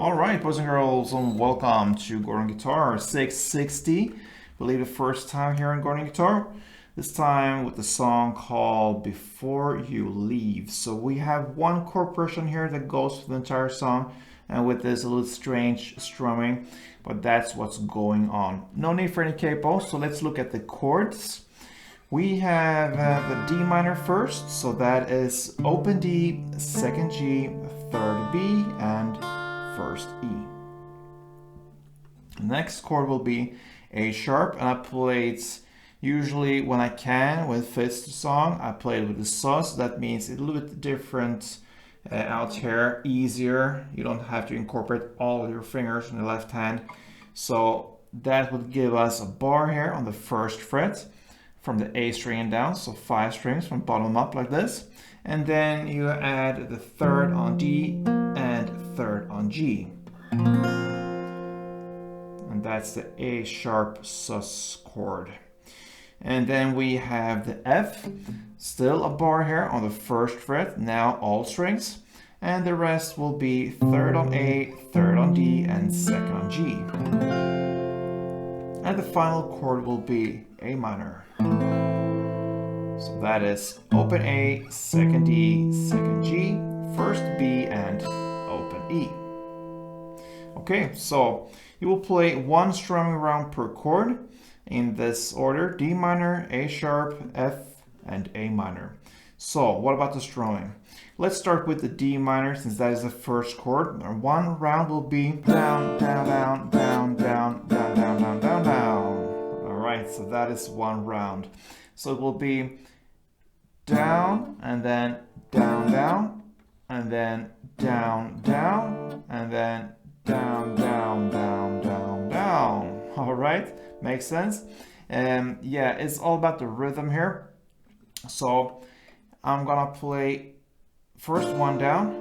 All right, boys and girls, and welcome to Gordon Guitar SIX60. I believe the first time here on Gordon Guitar. This time with the song called Before You Leave. So we have one chord progression here that goes for the entire song, and with this a little strange strumming, but that's what's going on. No need for any capo, so let's look at the chords. We have the D minor first, so that is open D, second G, third B, and first E. Next chord will be A sharp, and I play it usually when I can, when it fits the song. I play it with the sus, that means it's a little bit different out here, easier. You don't have to incorporate all of your fingers in the left hand. So that would give us a bar here on the first fret from the A string and down, so 5 strings from bottom up like this. And then you add the third on D and third on G. And that's the A sharp sus chord. And then we have the F, still a bar here on the first fret, now all strings. And the rest will be third on A, third on D, and second on G. And the final chord will be A minor. So that is open A, second D, second G, first B, and open E. Okay, so you will play one strumming round per chord in this order: D minor, A sharp, F, and A minor. So what about the strumming? Let's start with the D minor, since that is the first chord. One round will be down, down, down, down, down, down, down, down, down, down. All right, so that is one round. So it will be down, and then down, down, and then down, down, and then down, down, down, down, down. All right, makes sense. Yeah, it's all about the rhythm here. So I'm gonna play first one down,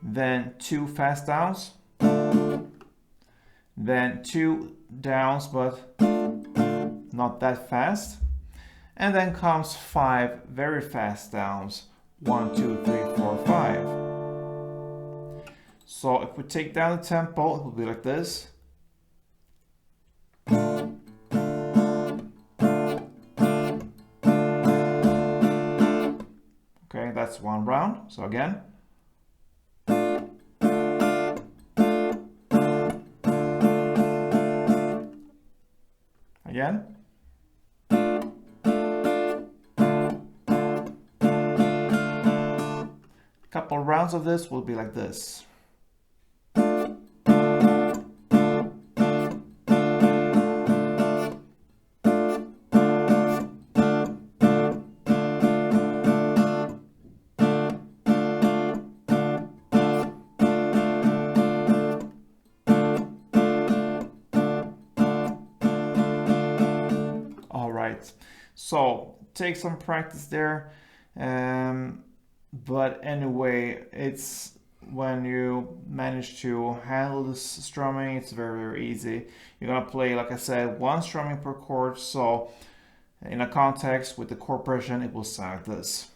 then 2 fast downs, then 2 downs, but not that fast. And then comes 5 very fast downs. 1, 2, 3, 4, 5. So if we take down the tempo, it will be like this. Okay, that's one round. So again. Again. Couple rounds of this will be like this. All right, so take some practice there. But anyway, it's when you manage to handle this strumming, it's very, very easy. You're gonna play, like I said, one strumming per chord. So in a context with the chord progression, it will sound like this.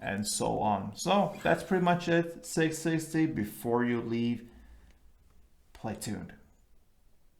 And so on. So that's pretty much it. SIX60, Before You Leave. Play tuned.